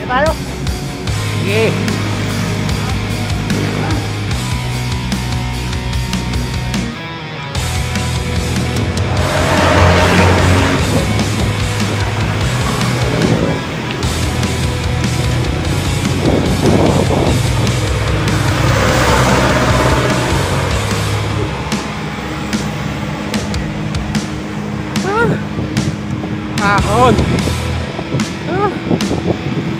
Tayo. Sige. Ahon.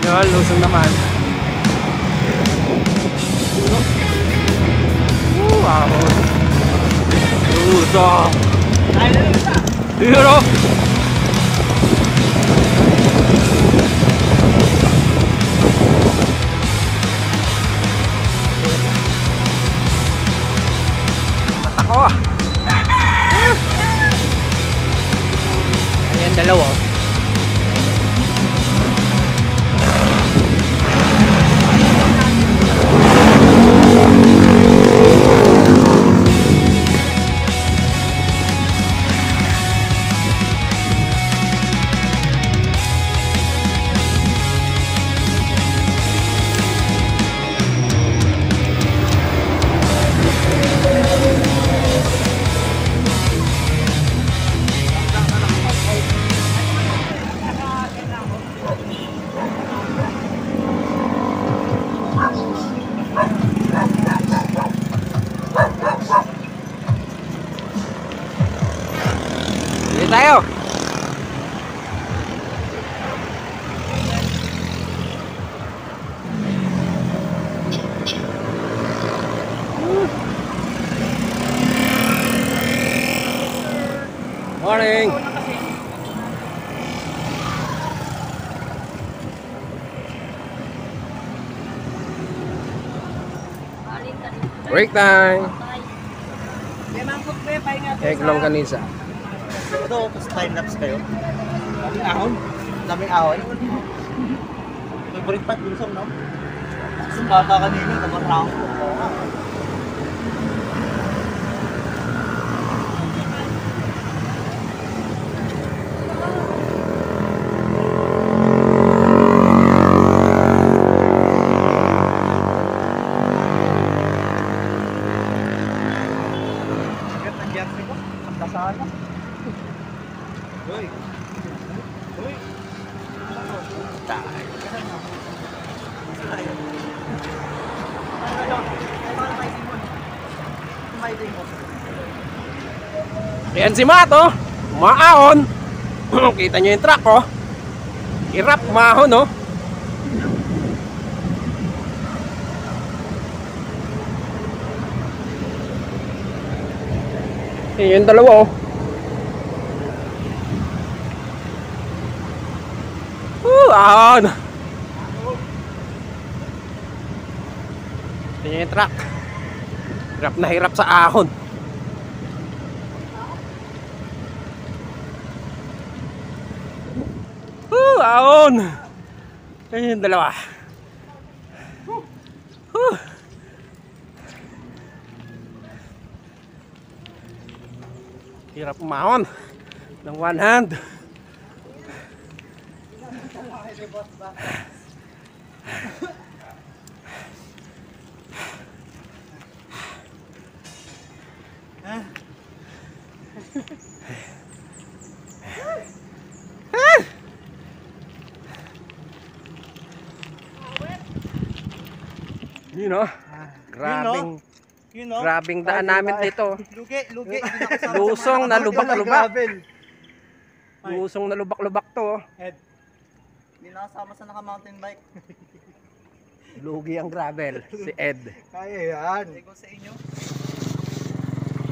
Yun, lusong naman. Ahon. Lusong. Yun o. Matako ah. Ayan, dalawa. Tayo. Morning. Break time. Eglong kanisa. Ito, tapos time-lapse kayo. Daming ahon. Daming ahon. Favorite part, Wilson, no? Kasi bata kanina, namarang ko. Oo nga. Sana. Hoy. Hoy. Tayo. Ayan si Matt, oh. Maahon. Kita nyo yung truck, oh. Hirap, maahon, oh. Ayan yung dalawa, oh. Ahon. Ayan yung truck. Hirap na hirap sa ahon. Ahon. Ayan yung dalawa. Hirap umahon ng one hand. You know, grabing daan namin dito. Lugi. Lusong na lubak-lubak. Lusong na lubak-lubak to. Ed. Hindi nakasama sa naka-mountain bike. Lugi ang gravel, si Ed. Kaya yan. Ego sa inyo.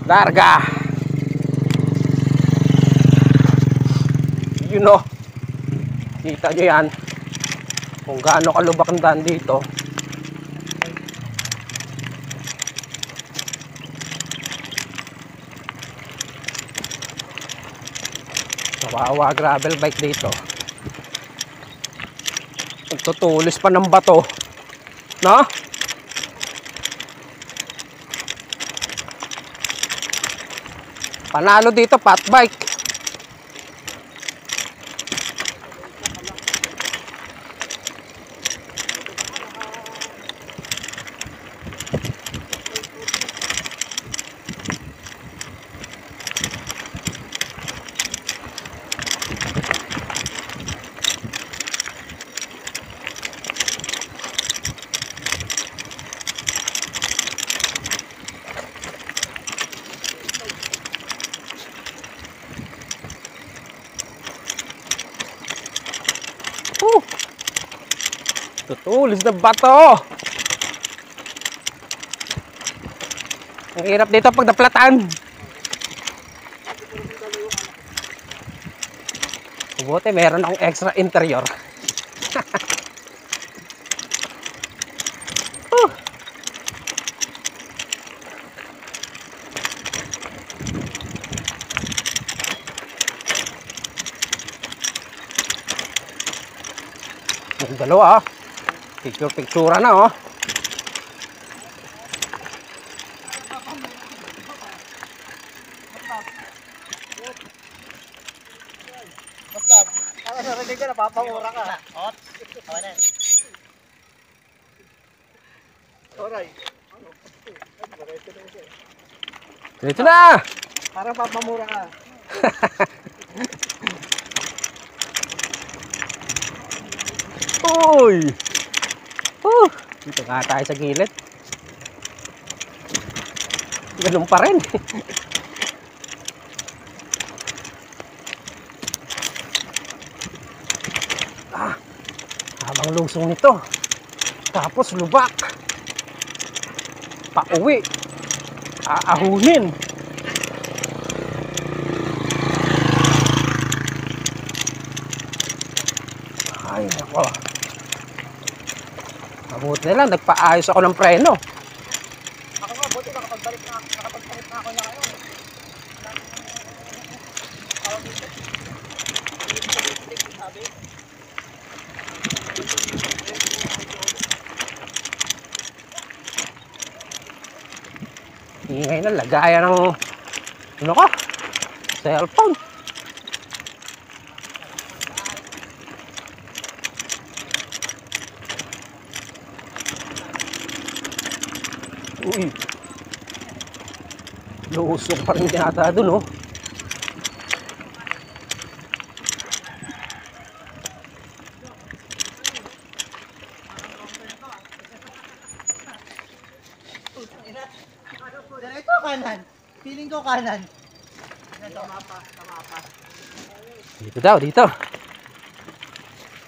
Larga. You know, kita nyo yan kung gaano kalubak ang daan dito. Kawawa gravel bike dito. Tutulis pa ng bato, no? Panalo dito fat bike. Tutulis na bato. Ang hirap dito pag naplatan. Buti meron akong extra interior. Yung dalawa, picture na, oh. Basta, ako narinig ka, napapamura ka. Ot, okay na. Alright. Dito na! Parang papamura ka. Uy! Dito nga tayo sa gilid. Ganun pa rin. Habang lusong nito. Tapos lubak. Pauwi. Aahunin. Ay, nako. Mabuti na lang, nagpaayos ako ng preno. Ako nga, buti nakapagpalit na ako na ngayon. Ingay na, lagayan ng ano ka? Cellphone. Uy. Lusok pa rin yata dun, oh. Ito kanan. Feeling ko kanan. Tama pa. Dito daw, dito.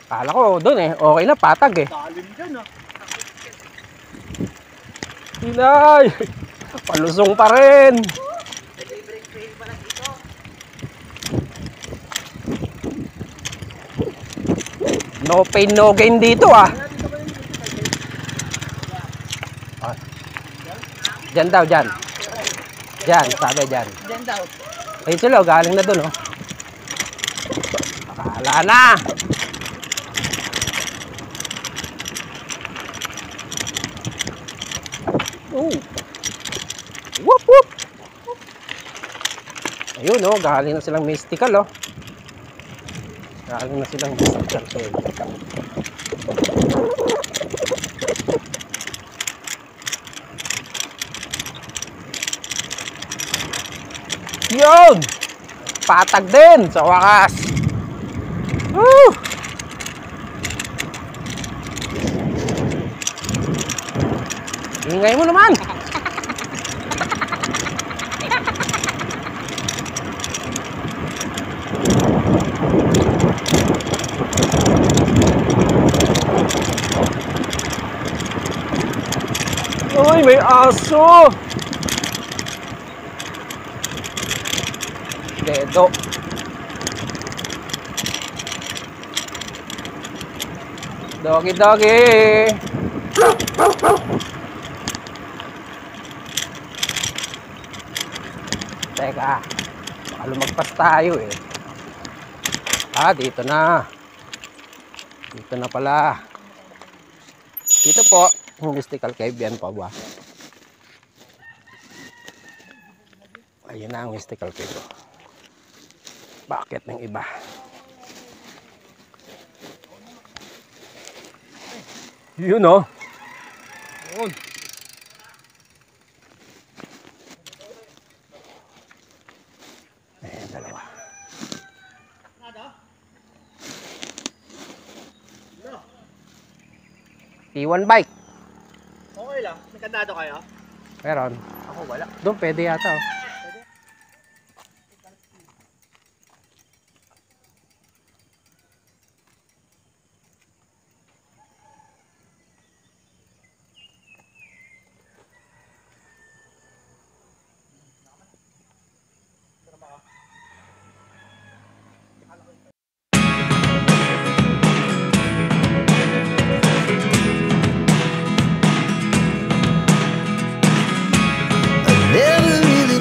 Kala ko doon eh. Okay na, patag eh. Talim dyan ah. Inay! Palusong pa rin. Break fail pala dito. No pain, no gain dito ah. Ah. Diyan daw, diyan. Diyan, sabi diyan. Diyan daw. Ayun sila, oh, galing na doon, oh. Akala na. Oh. Whoop, whoop. Ayun, oh, galing na silang mystical, oh. Galing na silang mystical. Yun! Patag din sa wakas. Woo! Ingay mo naman. Uy, may aso. Dedo. Doggy, doggy. Teka, baka lumagpas tayo eh. Ah, dito na. Dito na pala. Dito po, mystical cave, yan pa ba? Ayun na ang mystical cave. Bakit ng iba? Yun oh. Yun. Ayan, dalawa. T1 bike. Okay lang. May kandado kayo? Meron. Ako wala. Doon pwede yata oh. Never really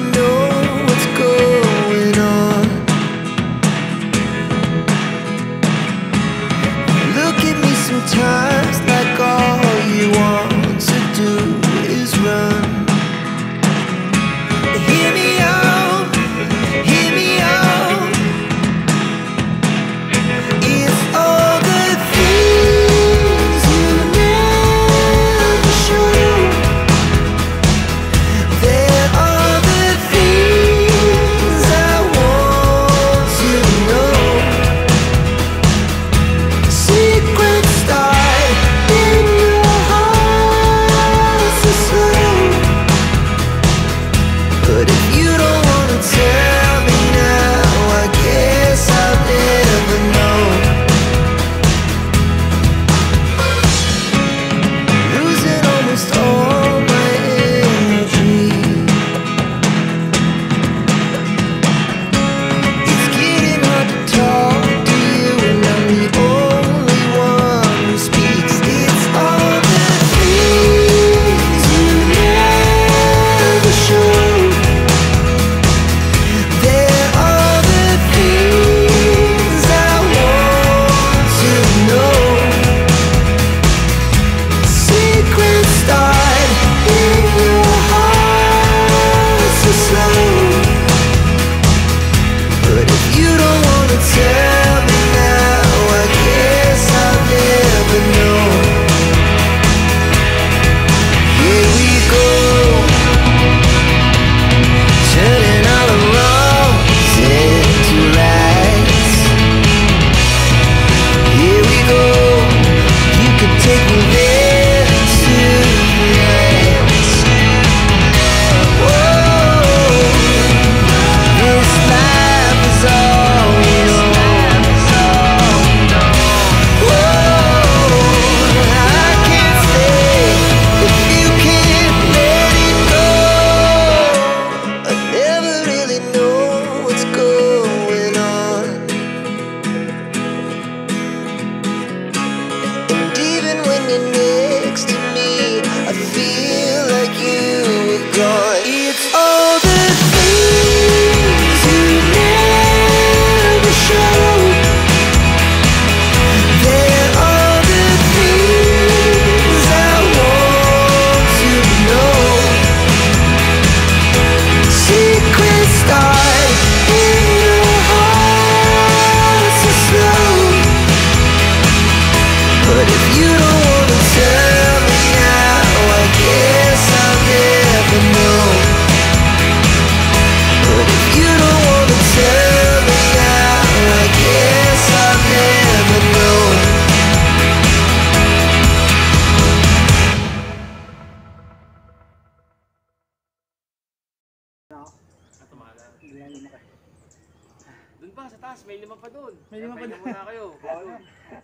Doon pa, sa taas, may 5 pa doon. May 5 pa doon. Muna kayo.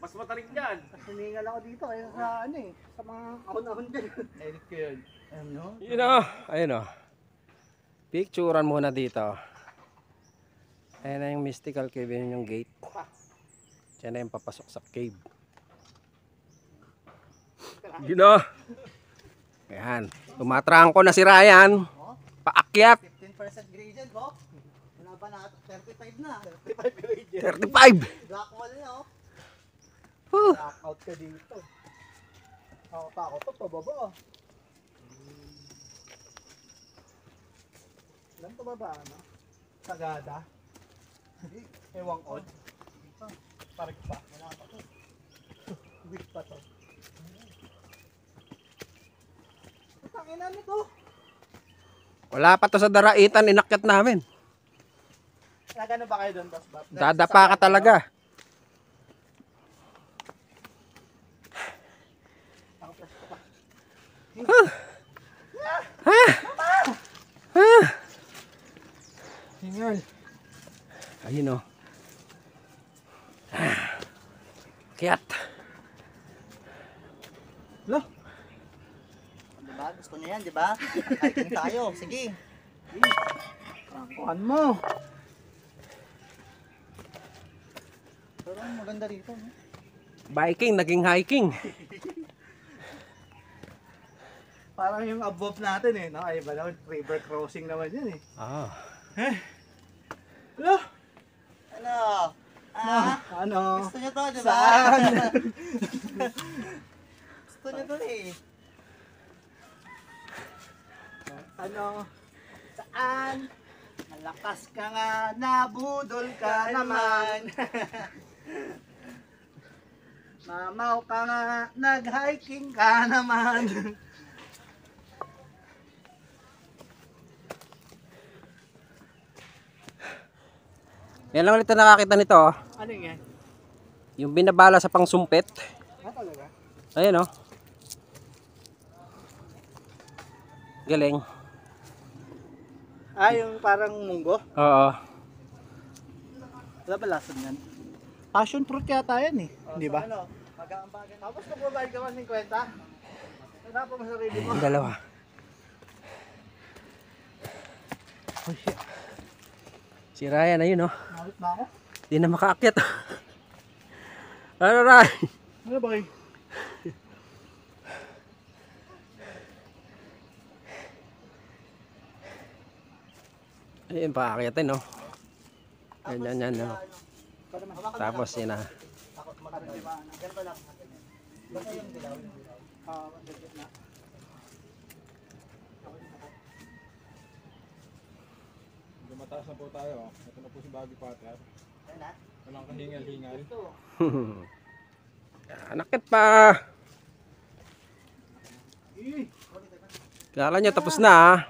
Mas matarik dyan. Hiningal ako dito kaya sa ano eh. Sa mga kahon-ahon dyan. Edit ko yun. Ano? Yun o. Ayun o. Picturean muna dito. Ayan na yung mystical cave. Yun yung gate. Diyan na yung papasok sa cave. Yun o. Ayan. Tumatrangko na si Ryan. Paakyat. 15% gradient po. Wala ba na? 35 na. 35 gradient. 35. Black wall na oh. Huh. Black out ka dito. Ako pa ako to, pababa. Ilan to baba ano? Sagada. Ewang odd. Parang pa. Wala pa to. Weak pa to. Ang ina nito. Wala pa to sa daraitan. Inakyat namin. Nagano ba kayo doon, boss? Dadapa ka talaga. Hingal. Ayun o. Akyat. Lo. Diba? Gusto niyo yan, diba? Hiking tayo. Sige. Kuhan mo. Pero maganda dito, no? Biking, naging hiking. Parang yung above natin eh, no? Ay ba naman, river crossing naman yan eh. Ah. Lo. Ano? Ano? Gusto nyo to, di ba? Saan? Gusto nyo to eh. Ano? Saan? Malakas ka nga, nabudol ka naman. Mamaw ka nga, nag-hiking ka naman. Yan lang ulit na nakakita nito. Oh. Ano yan? Yung binabala sa pangsumpit. Talaga? Ayan o. Galing. Yung parang munggo? Oo. Wala ba lasan yan? Passion fruit yata yan eh. Di ba? Ano? Mag-aambagan. Tapos kung babayad ka 150, wala pa masarili mo. Yung dalawa. Oh shit. Si Ryan ayun o. Nakit na ako. Hindi na makaakyat. Ano Ryan? Ano ba kayo? Ayun paakyatin o. Yan o. Tapos yun na. Takot makarimaan. Ganito lang. Basta yung dilaw. Magdagit na. Mataas na po tayo. Ito na po si Baggy Potter. Ayun na. Walang kahingal-hingal. Anakit pa. Kala nyo tapos na ah.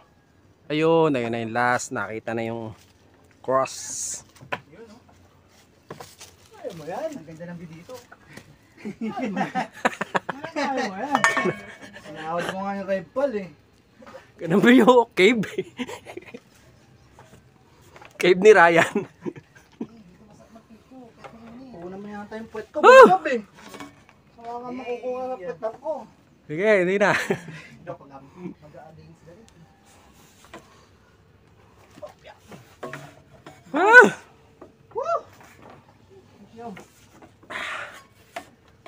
Ayun na yung last. Nakita na yung cross. Ayaw mo yan. Ang ganda ng video dito. Ayaw mo yan. Sinawad mo nga yung Red Bull eh. Ganun ba yung cave? Cave ni Ryan. Oo naman yata yung puwet ko. Bugab eh. Saka nga makukuha ng puwet ako. Sige, hindi na. Hindi ako mag-a-against na rin. Ah! Woo!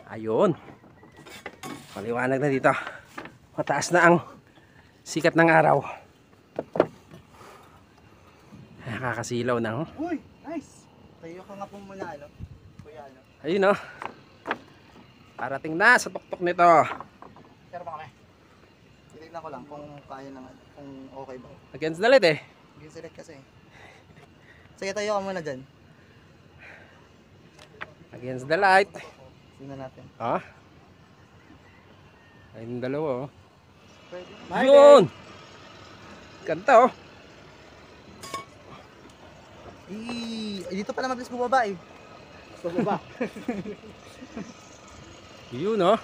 Ayun. Paliwanag na dito. Mataas na ang sikat ng araw. Nakakasilaw na. Oh. Uy, nice. Tayo ka nga po muna, ano? Kuya, ano? Ayun oh. Parating na sa tuktok nito. Pero ba kami? Titignan ko lang kung kaya naman, kung okay ba. Against the light eh. Hindi select kasi. Sige, tayo ka muna dyan. Against the light. Tingnan natin. Ah. Ayun dalawa oh. Pwede. Yun! Ganda oh. Dito pa naman please bumaba eh. Gusto mo ba? Yun oh.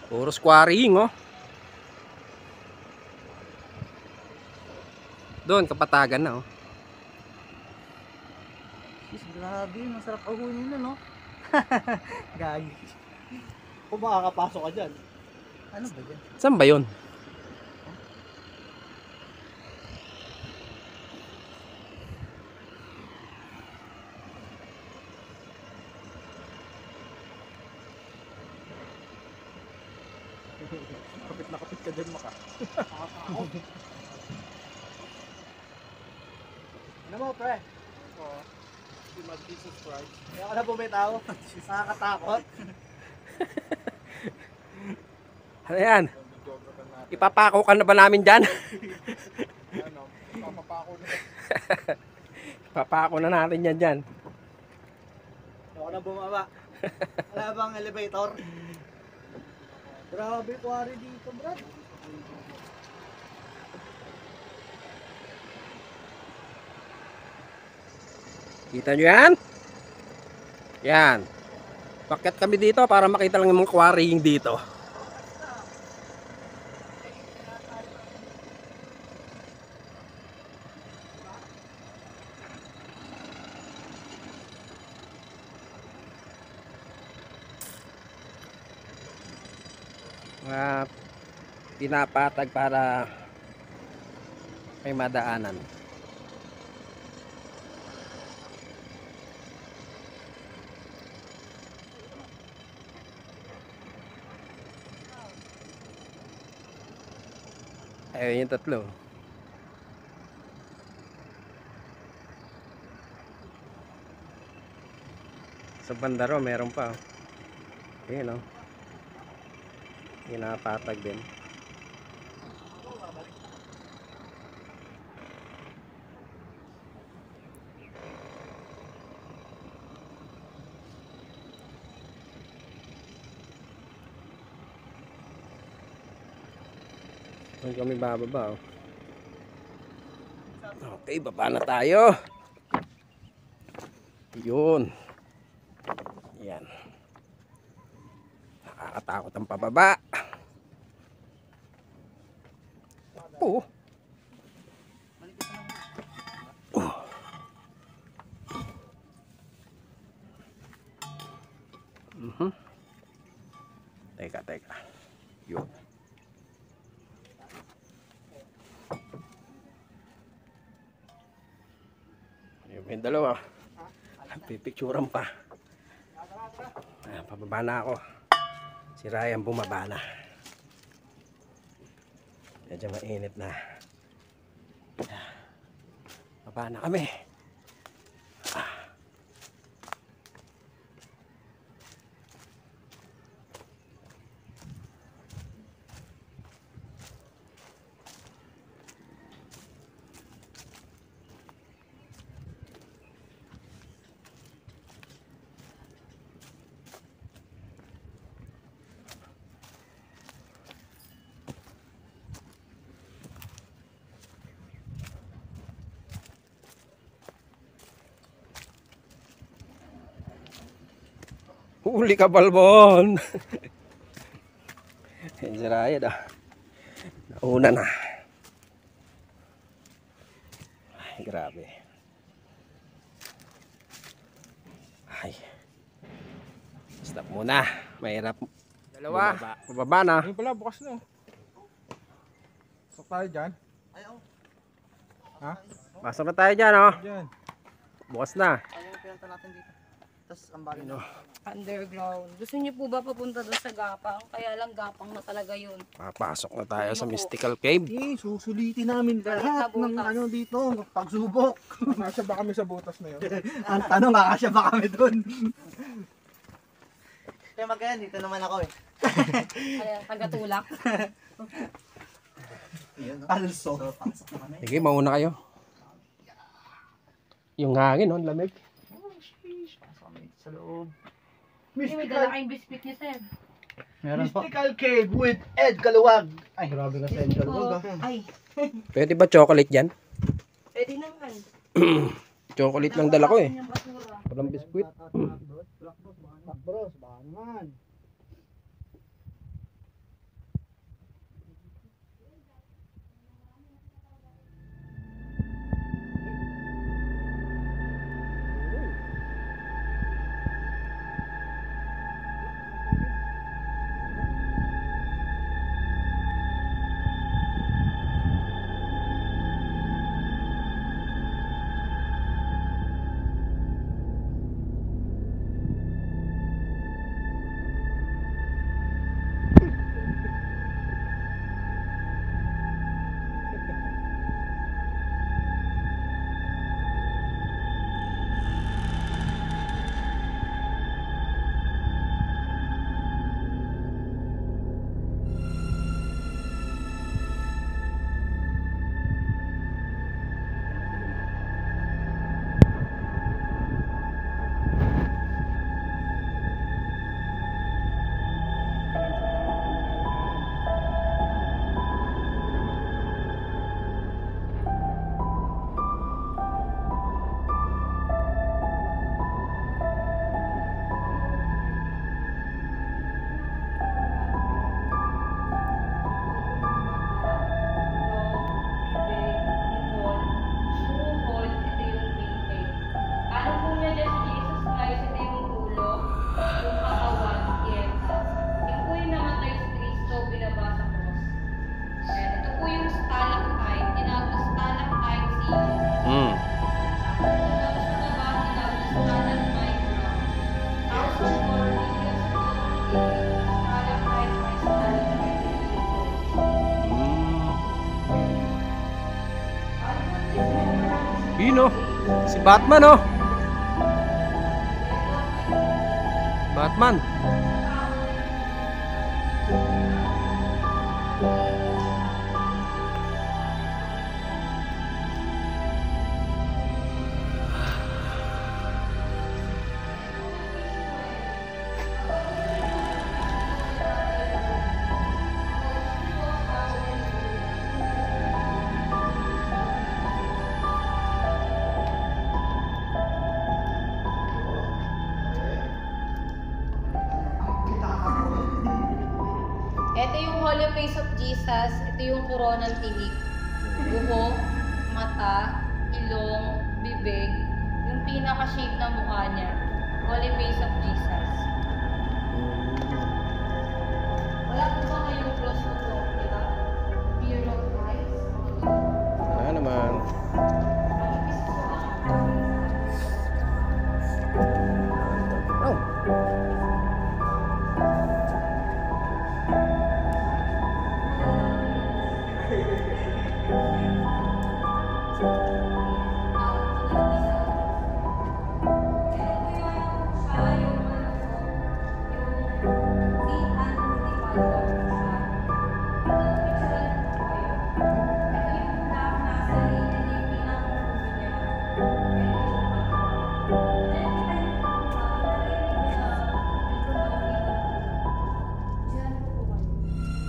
Puro squaring oh. Doon kapatagan na oh. Sis, grabe yun. Masarap ahunin nun, no? Gagi. Kung makakapasok ka dyan. Ano ba yan? Saan ba yun? Kapit na kapit ka dyan, maka. Ano mo, pre? Oo. Si Mad Jesus Christ. Kaya ka na bumitaw. Nakakatakot. Ano yan? Videographer natin. Ipapako ka na ba namin dyan? Ano, papapako na. Ipapako na natin yan dyan. Kaya ka na bumaba. Wala bang elevator? Grabe, kuwari dito, brad. Kita nyo yan? Yan. Pakyat kami dito para makita lang yung mga quarrying dito. Pinapatag para may madaanan. Ayun yung tatlo. Sa bandaro meron pa. Ayun, oh. Pinapatag din. Doon kami bababa, oh. Okay, baba na tayo. Yun. Yan. Nakakatakot ang pababa. Oh. Teka. Yun. Yung dalawa. Pipicturan pa. Pababa na ako. Si Ryan bumaba na. Medyo mainit na. Baba na kami. Huli ka, Balbon. Yan si Ryan, ah. Nauna na. Ay, grabe. Ay. Stop muna. Mahirap. Dalawa. Bababa na. Ayun pala, bukas na. Pasok tayo dyan. Ayaw. Ha? Pasok na tayo dyan, oh. Dyan. Bukas na. Ayaw yung pinunta natin dito. Tapos ang bagay Ano? Underground. Gusto niyo po ba papunta doon sa Gapang? Kaya lang Gapang na talaga yun. Papasok na tayo sa Mystical Cave. Susulitin namin lahat ng ano dito. Pagsubok. Nasa ba kami sa butas na yun? Ang tanong, makakasya ba kami dun? Kaya magkaya, dito naman ako eh. Kaya tagatulak. Also. Sige, mauna kayo. Yung hangin, oh, lamig. Sa loob. May dala kayong biscuit niya, sir. Meron po. Mystical Cave with Ed Kaluwag. Ay, grabe ka sa Ed Kaluwag. Ay, Pwede ba chocolate dyan? pwede naman. Chocolate lang dala ko eh. Yung basura. Walang biskuit. Black Bros, baka naman. Si Batman, oh. Batman. Ito yung Holy Face of Jesus. Ito yung coronal tinig. Buhok, mata, ilong, bibig. Yung pinaka-shape ng mukha niya. Holy Face of Jesus. Wala po ba kayong cross to to? Diba? Fear of Christ. Wala naman. Oh.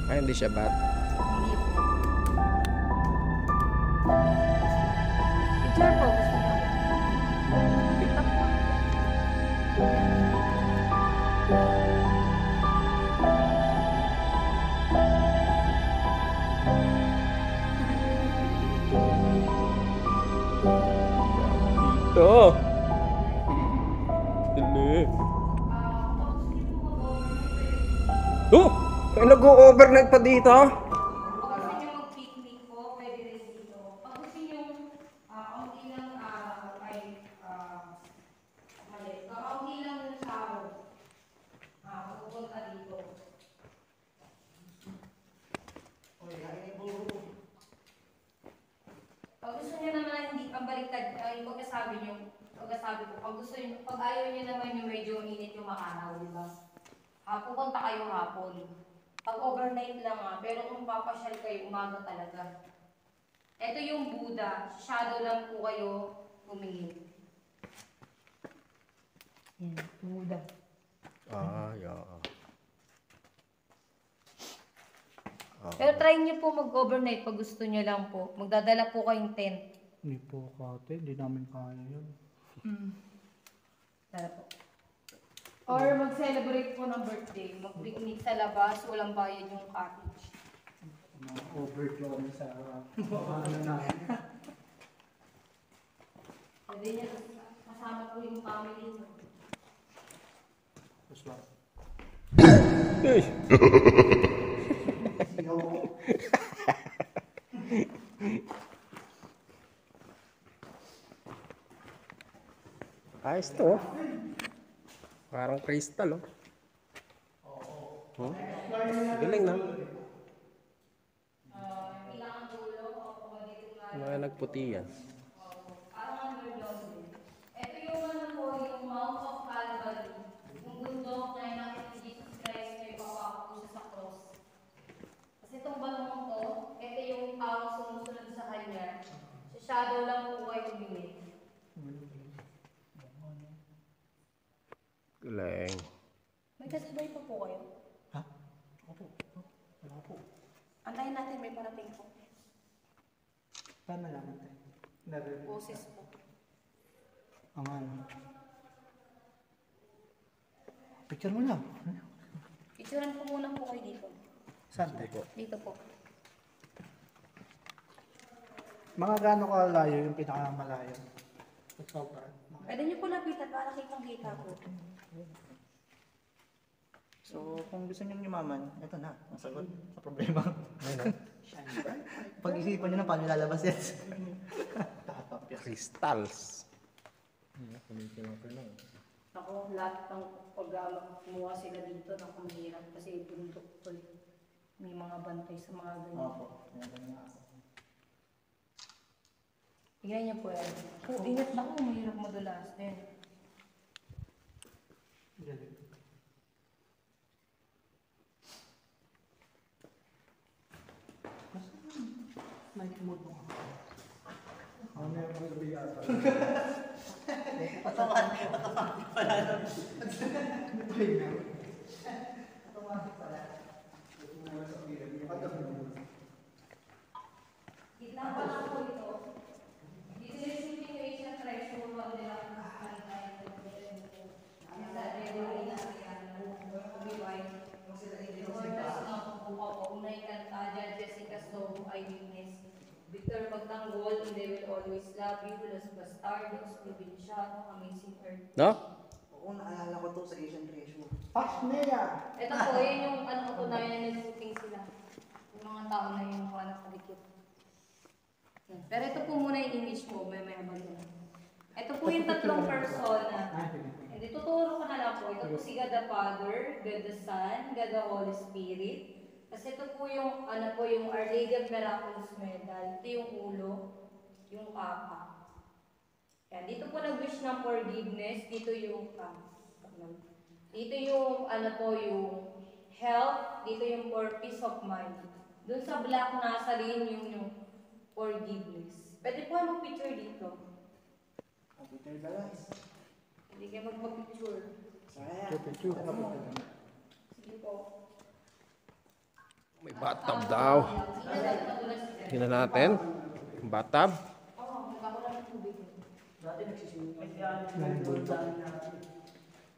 Ay, hindi siya bat. Picture po, gusto mo? TikTok po. Dito. Dili. Oh! May nag-overnight pa dito. Pag gusto nyo mag-picnic po, pwede rin dito. Pag gusto nyo, kaunti lang, mali. Kaunti lang yung sahod. Pupunta dito. Pag gusto nyo naman, hindi ang baliktad, yung pagkasabi nyo, pagkasabi ko, pag gusto nyo, pag ayaw nyo naman yung medyo init yung makanaw, di ba? Pupunta kayo hapon. Pag overnight lang pero kung papasyal kayo, umaga talaga. Ito yung Buddha, shadow lang po kayo tumingin. Yan, Buddha. Yeah. Pero try nyo po mag-overnight pag gusto nyo lang po. Magdadala po kayong tent. Hindi po kate, hindi namin kaya yun. Tara po. Or mag-celebrate po ng birthday. Mag-picnic sa labas, walang bayad yung cottage. Overflow kami sa ano namin. Sabi niya, kasama po yung family mo. Puswat. Uy! Ayos to. Parang crystal, oh. Galing na. Mga nagputi yan. Ito yung ano po, yung Mount of Calvary. Yung bundok na nakita ni Jesus Christ na ipapako po siya sa cross. Kasi itong balong to, ito yung taong sumusunod sa kanya. Sa shadow lang po kayo bumili. Galing. May kasabay pa po kayo. Ha? Opo. Wala po. Antayin natin, may parating po. Paano naman tayo? Narinig. Boses po. Ang ano. Picture mo lang. Picturean ko muna po kayo dito. Saan tayo? Dito po. Mga gaano kalayo yung pinakamalayo? Sobra. Pwede niyo po lapitan para kitang-kita po. So, kung gusto niyo yumaman, ito na, ang sagot sa problema. Pag-isipan niyo na paano lalabas yan. Crystals. Ako, lahat ng pag-kumuha sila dito, naku, mahirap kasi bundok ko. May mga bantay sa mga ganyan. Opo. Yan, ganyan ako. Tingnan niyo po yan. Oh, ingat na ko, mahirap madulas. Ayan. Night mode mo. Gitna pa lang po ito. Dito yung shipping rate ng threshold, wala nila kung saan tayo. Ang sa regular na Unay Cantada, Jessica Soho, Eyewitness, Victor Magtanggol, and They Will Always Love You, Los Bastardos, Provinciano, Amazing Earth. No? Oo, naalala ko to sa Asian Ratio. Pasnea! Ito po, yun yung katunayan na nag-shooting sila. Yung mga tao na yung mga nakalikot. Yan. Pero ito po muna yung image ko, may balik. Ito po yung tatlong persona. Hindi, tuturo ko na lang po. Ito po si God the Father, God the Son, God the Holy Spirit. Kasi ito po yung, yung Our Lady of Miracles medal. Ito yung ulo, yung kapa. Yan. Dito po nag-wish ng forgiveness. Dito yung, dito yung, yung health. Dito yung for peace of mind. Doon sa black nasa rin yung forgiveness. Pwede po mag-picture dito. Computer guys. Hindi kayo magpa-picture. Sayang. Sige po. May bathtub daw. Tingnan natin. Bathtub. Oo, magkakaroon ng tubig. Dati nagsiswimming.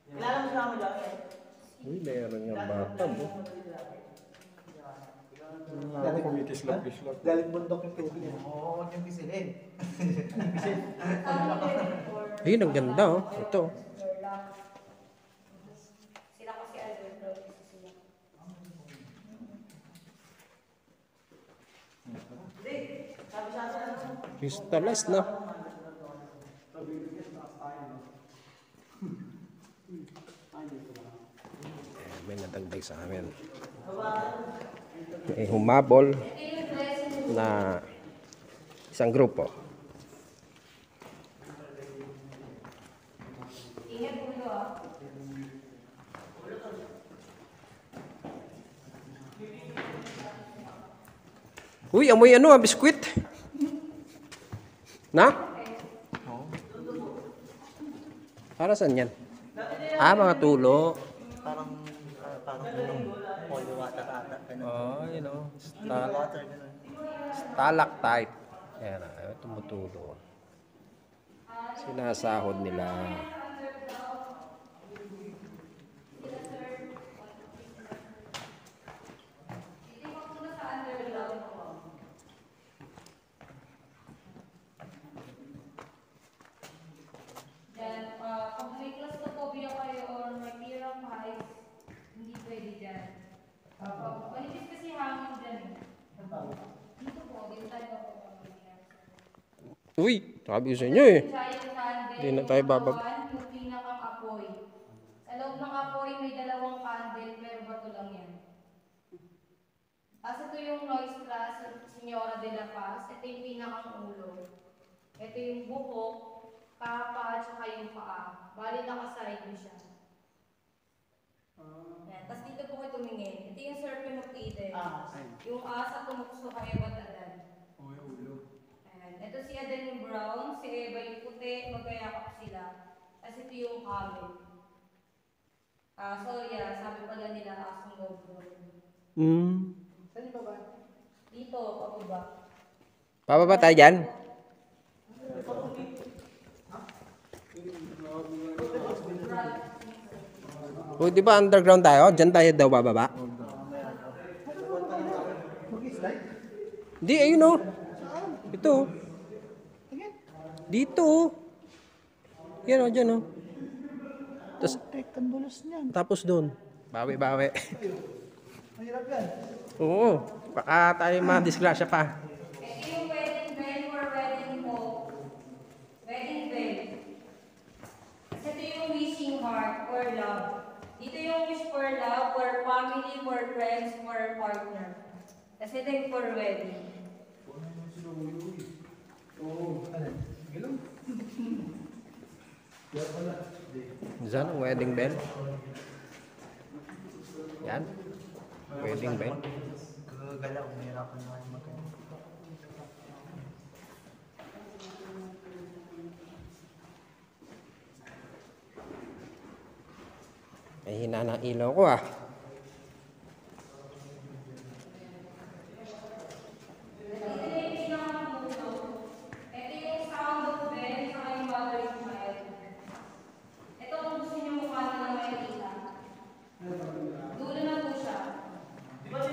Kilala mo siya mo dati? Uy, meron yung bathtub. Oh. Ako kumikislap-kislap. Galing bundok yung tubig niya. Oo, huwag yung pisilin. Ayun, ang ganda oh. Ito. Sila kasi Alberto, isa sila. Crystallized na. May nadagdag sa amin. May humabol na isang grupo. Ingat po ito ah. Uy, amoy ano ah, biskwit. Na? Para saan yan? Ah, mga tulo. Parang holy water ata. Oh, you know, Water, gano'n. stalactite. Ayan na, ayaw tumutulo. Sinasahod nila. Then, pag may claustrophobia kayo or may fear of heights, hindi pwede dyan. Manipis kasi hangin dyan eh. Dito po, dito tayo papapagyan. Uy, sabi ko sa inyo eh. Giant candle, Hindi na tayo babab. yung pinakang apoy. Sa loob ng apoy may dalawang candle, pero bato lang yan. Tapos ito yung noise class, Señora de la Paz. Ito yung pinakang ulo. Ito yung buhok, kapa, at saka yung paa. Bali nakaside mo siya. Yan. Tapos dito po kayo tumingin. Ito yung serpent of Eden. Yung asa tumukso kay Eva at Adan. Ayan. Ito si Adan yung brown, si Eva yung puti, magkayakap sila. Tapos ito yung camel. Sabi pala nila asong gobro. Saan yung baba? Dito, pababa. Pababa tayo dyan. O, di ba underground tayo? Diyan tayo daw bababa? Mag-slide? Di, ayun o. Ito. Dito o. Yan o, dyan o. Tapos doon. Bawi-bawi. Mahirap yan. Oo. Baka tayo madisgrasya pa. Ito yung wedding bell for wedding po. Wedding bell. Kasi ito yung wishing heart for love. Dito yung wish for love, for family, for friends, for partner. Kasi ito yung for wedding. Oo. Diyan ang wedding bell. Yan. Wedding bell. Gagalaw, mahirapan na kayo magkano. May hina ng ilaw ko ah. Ito yung sound of bell, saka yung mother and child. Ito kung gusto niyo mukha na lang makikita. Dulo na po siya. Pero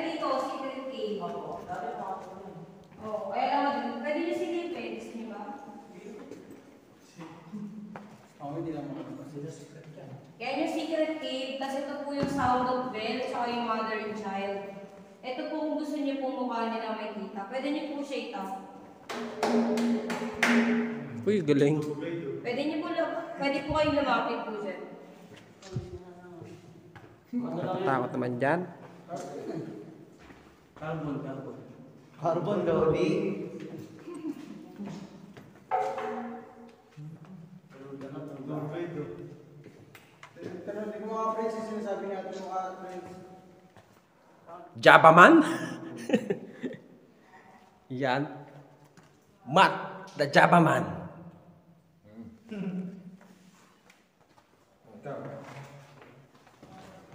dito, secret cave. Oo, kaya lang pwede niyo silipin. Gusto niyo ba? Yan yung secret cave, tapos ito po yung sound of bell, saka yung mother and child. Ito po kung gusto niyo pong mukha nila makikita. Pwede niyo po siya itap. Uy, galing. Pwede po kayong lumapit po dyan. Natatakot naman dyan. Carbon daw, di. Pero hindi ko mga friends, yung sinasabi natin mga friends. Jabaman? Yan. Matt, the Jabaman.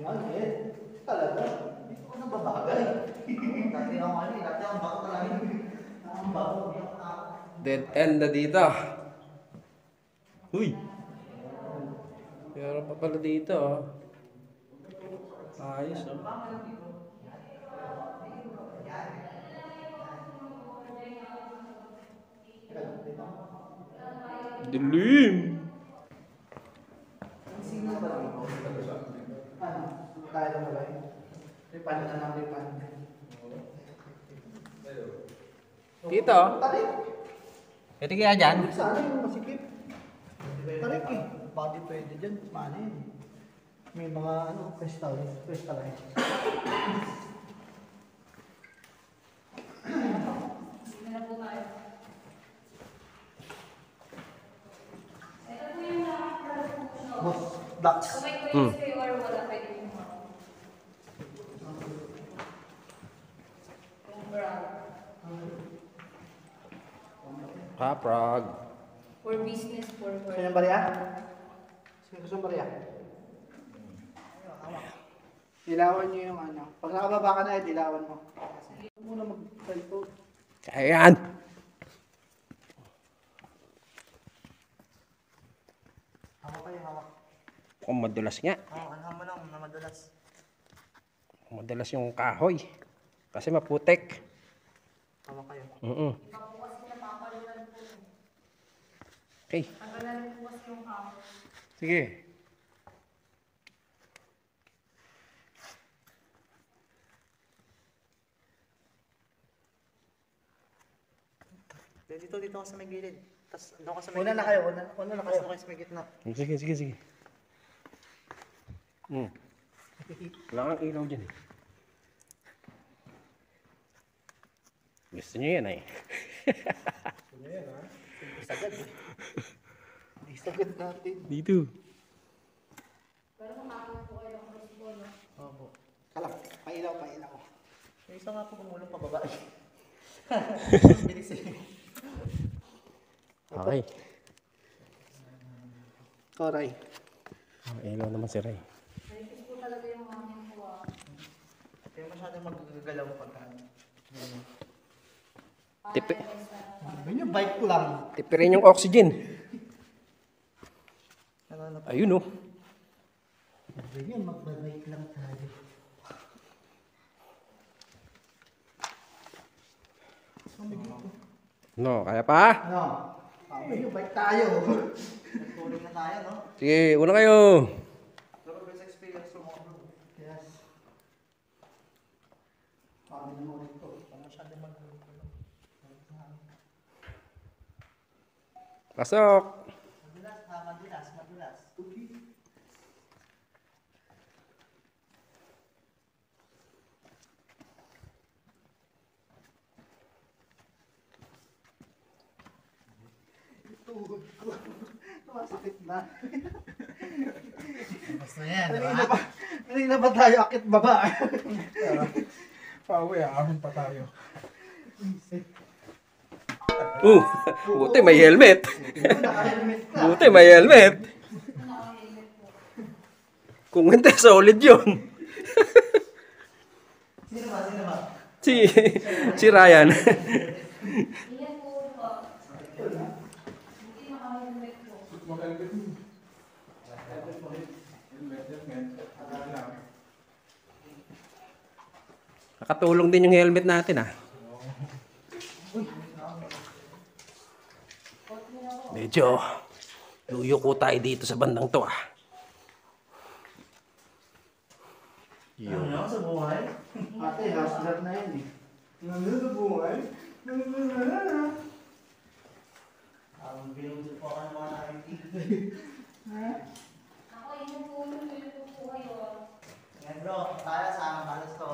Yan, eh. Talaga. Hindi ko nababagay. Dati ako ano, dati ako bako talaga. Ang bako. Dead end na dito. Uy. Meron pa pala dito. Oh. Ayos oh. Dilim. Sino ba ito? Ano? Kaya lang ba yun? Ripan na lang, ripan. Dito. Tarik! Pwede kaya dyan? Sana yung masikip. Tarik eh. Body pwede dyan. Mana yun. May mga ano, crystalline. Sige na po tayo. Ito po yung nakakapagpuso. Boss, ducks. Kung may coins kayo or wala, pwede yung mga. Yung brown. Kaprag. For business purpose. Sino yung bariya? Sino gusto yung bariya? Dilawan nyo yung ano. Pag nakababa ka na, dilawan mo. Huwag muna mag-cellphone. Kaya yan. Hawak kayo, hawak. Kung madulas nga. Hawak mo lang na madulas. Madulas yung kahoy. Kasi maputek. Hawak kayo. Okay. Tagalan po kasi yung hawak. Sige. Dito ka sa may gilid. Tapos doon ka sa may gilid. Una na kayo. Una na kayo sa may gitna. Sige. Wala kang ilaw dyan eh. Gusto nyo yan eh. Sagad eh. Hindi sagad natin. Dito. Pero kumakot po kayo ng crossbow, no? Opo. Kalak. Pailaw. Yung isa nga po kumulong pababa. Bilis eh. Okay. Koray. Ilaw naman si Ray. Malipis po talaga yung hangin po, ah. Kaya masyadong magagalaw pagka. Tipi. Sabi niyo, bike lang. Tipirin yung oxygen. Ano Ayun oh. Sabi niyo, mag-bike lang tayo. No, kaya pa? Ano? Sabi niyo, bike tayo. Nagtuloy na tayo, no? Sige, una kayo. Pero best experience mo bro. Yes. Sabi naman ito. Masyadong mag-bike. Pasok. Madulas. Okay. tuhod ko. Masakit na. Basta yan, di Kanina ba? ba? Kanina ba tayo akit baba? Pauwi, ahon pa tayo. Buti may helmet. Naka-helmet ka. Buti may helmet. Kung hindi, solid yun. Sino ba? Sino ba? Si Ryan. Iyan po ba? Hindi naka-helmet po. Mag-helmet mo. Helmet. Nakatulong din yung helmet natin ah. Medyo luyuko tayo dito sa bandang to ah. Ano sa buhay? Ate, hustler na yan eh. Ano sa buhay? Ang binunod po ako ng mga nakikita. Ako, yun po kayo. Yan bro, talas sa talas to.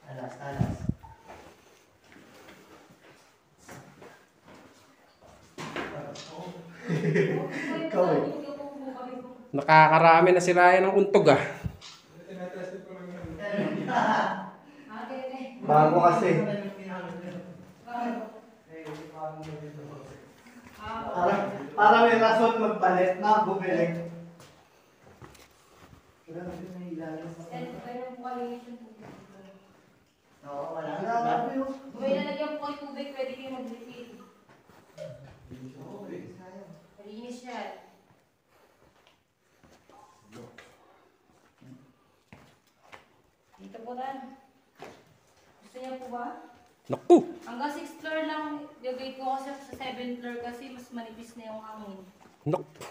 Talas. Ikaw eh. Nakakarami na si Ryan ng untog ah. Tinatested ko lang yan. Bago kasi. Para may rason magpalit na bumili. Oo, wala na. Grabe yun. Kung may lalagyan po kayo tubig, pwede kayo mag-refill. Malinis yan. Dito po Dan. Gusto niya po ba? Naku! Hanggang 6th floor lang, gagawin ko kasi sa 7th floor kasi mas manipis na yung hangin. Naku!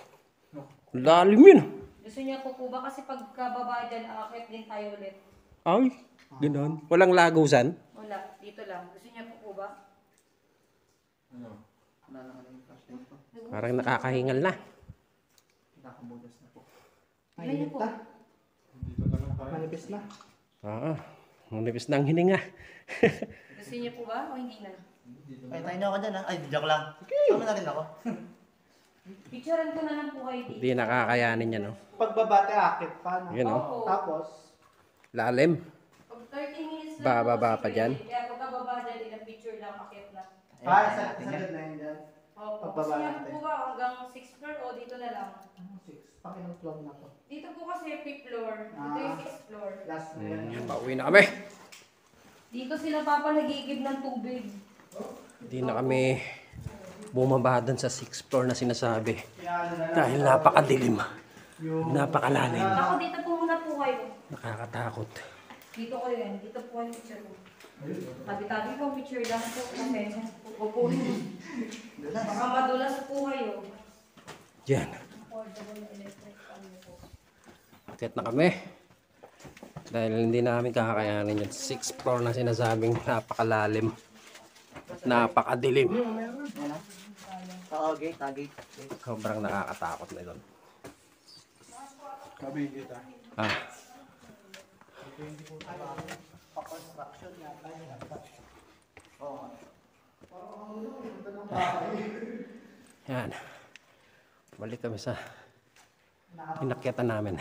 Lalim yun. Gusto niya po ba kasi pagkababa dyan, akit din tayo ulit. Ay, ganoon. Walang lagusan. Wala, dito lang. Gusto niya po ba? Ano? Parang nakakahingal na. Nakamudas na po. Mainit po. Dito na lang tayo. Manipis na. Oo. Manipis na ang hininga. Gusto niya po ba o hindi na? Ay, tayo niyo ako dyan ha. Ay, joke lang. Tama na rin ako. Picturean ko na lang po kayo dito. Hindi nakakayanin yan, no? Pagbabate akit pa. No? Yun, no? Opo. Tapos, Lalim. Pag 30 minutes lang Bababa po pa dyan? Kaya pagkababa dyan, ilang picture lang akit na. sagad na yun dyan. Opo. Pagbaba Gusto niya natin. po ba hanggang 6th floor o dito na lang? 6. Pakilang floor na to. Dito po kasi 5th floor. Dito yung 6th floor. Last na yan. Pauwi na kami. Dito sila papa nagigib ng tubig. Hindi na kami bumaba dun sa 6th floor na sinasabi. Yan na lang. Dahil napakadilim. Yung Napakalalim. Ako dito po muna po kayo. Nakakatakot. Dito ko yan. Dito po yung picture ko. Tabi-tabi po picture lang po. Kasi pupunin. Baka madulas po kayo. Yan. Affordable na electric fan po. Akit na kami. Dahil hindi namin kakayanin yung 6th floor na sinasabing napakalalim. At napakadilim. Tagay. Sobrang nakakatakot na doon. Sabi kita. Ah. construction yata yun. Yan. Balik kami sa inakyatan namin.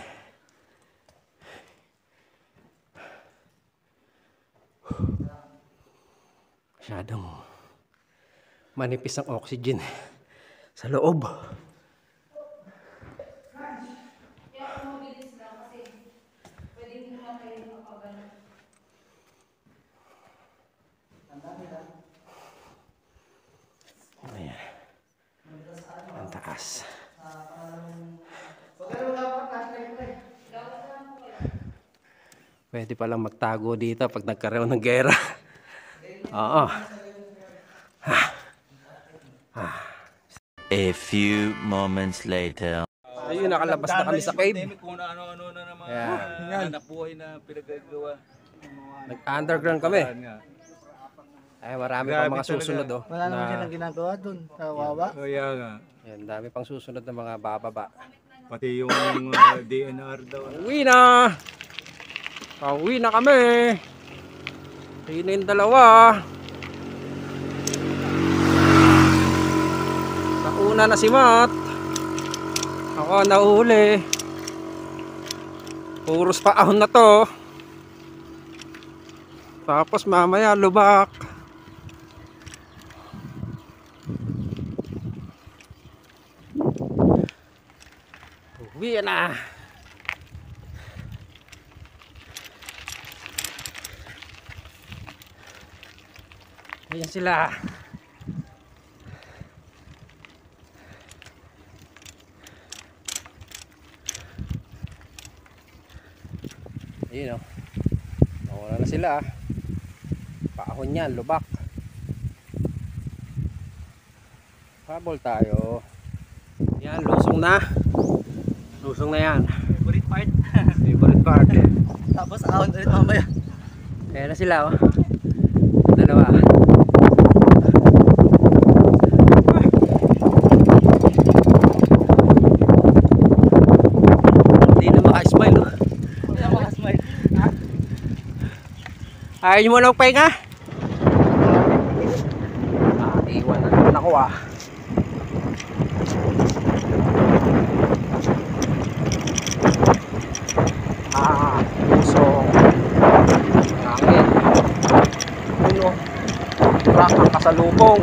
Masyadong manipis ang oxygen sa loob. Kaya kung mabilis lang kasi pwede hindi naman kayo makapagano. Ayan. Ang taas. Pwede palang magtago dito pag nagkaroon ng gera. Oo. A few moments later. Ayun, nakalabas na kami sa cave. Kung ano-ano na naman. Ayan. Hanap buhay na pinagagawa. Nag-underground kami. Ay, marami pang mga susunod. Oh, Wala naman na, silang ginagawa dun. Kawawa. Kaya nga. yan, dami pang susunod na mga bababa. Pati yung DNR daw. Uwi na! Pauwi na kami! Sino yung dalawa? Nauna na si Mat. Ako nahuli. Puros paahon na to. Tapos mamaya lubak. Uwi na. Ayan sila. Ayun o. Nawala na sila. Paahon yan, lubak. Habol tayo. Yan, lusong na. Lusong na yan. Favorite part. Favorite part. Tapos ahon ulit mamaya. Kaya na sila oh. Dalawa. Hindi na maka-smile oh. Ayaw nyo muna magpahinga? Iwan na naman ako ah. Lusong. Hangin. Ano? Truck ang kasalubong.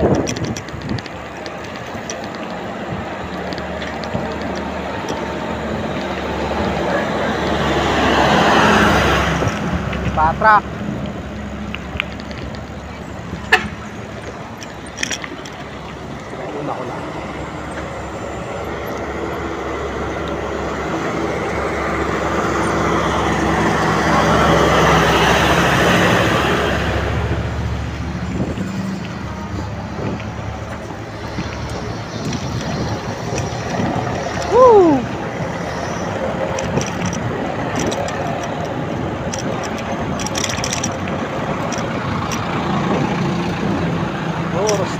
Patrak. Una ko lang.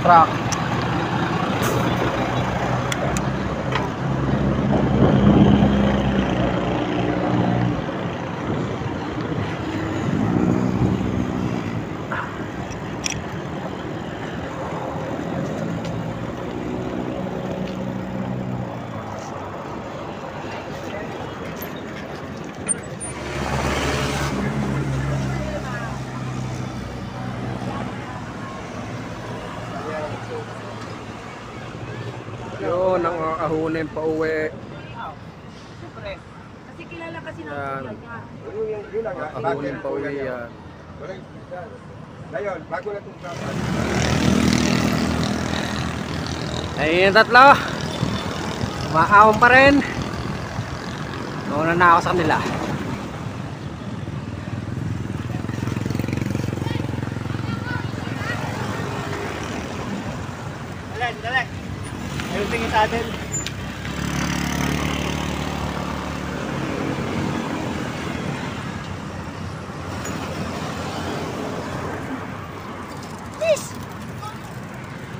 Truck. Yun ang ahunin pa uwi. Kasi kilala kasi ng Yan. vlog niya. Ahunin pa uwi yan. Ngayon, bago na itong dapat. Ayun yung tatlo. Maahon pa rin. Nauna na ako sa kanila. Dalek. Ayun tingin sa atin.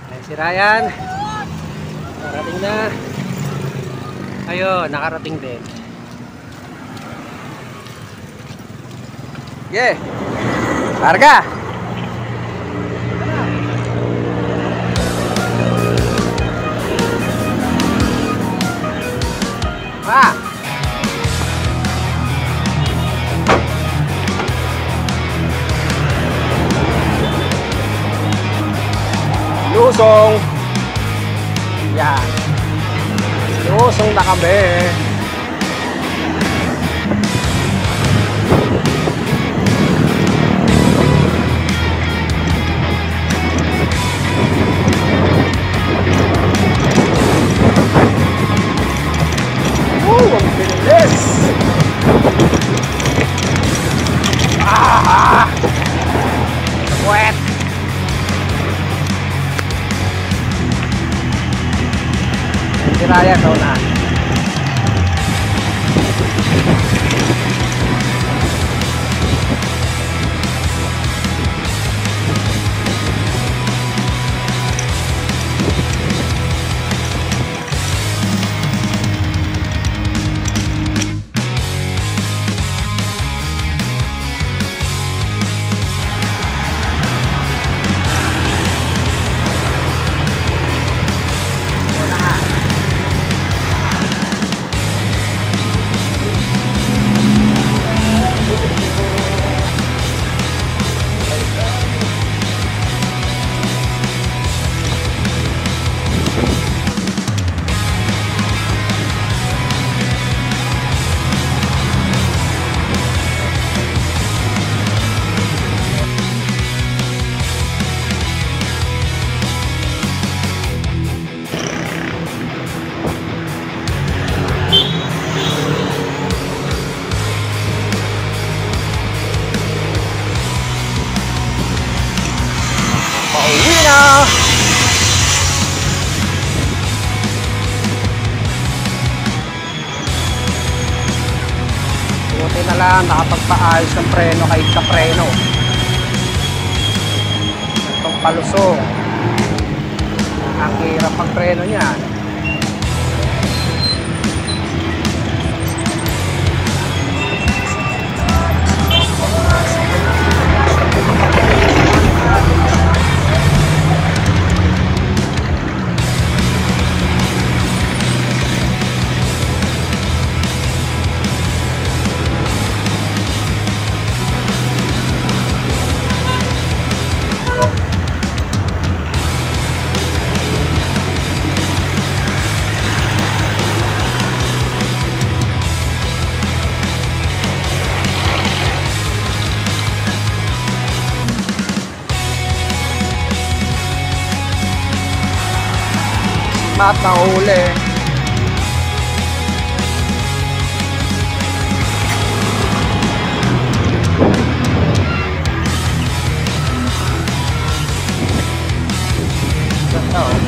Ayan si Ryan. Nakarating na. Ayun, nakarating din. Yeah. Larga. Ah. Lusong. Yan. Lusong na kami. Ang bilis. Wet. Si Ryan daw na. Wala. pala nakapagpaayos ng preno kahit sa preno. Itong palusong. Ang hirap ang preno niyan. At nahuli. Ganda oh.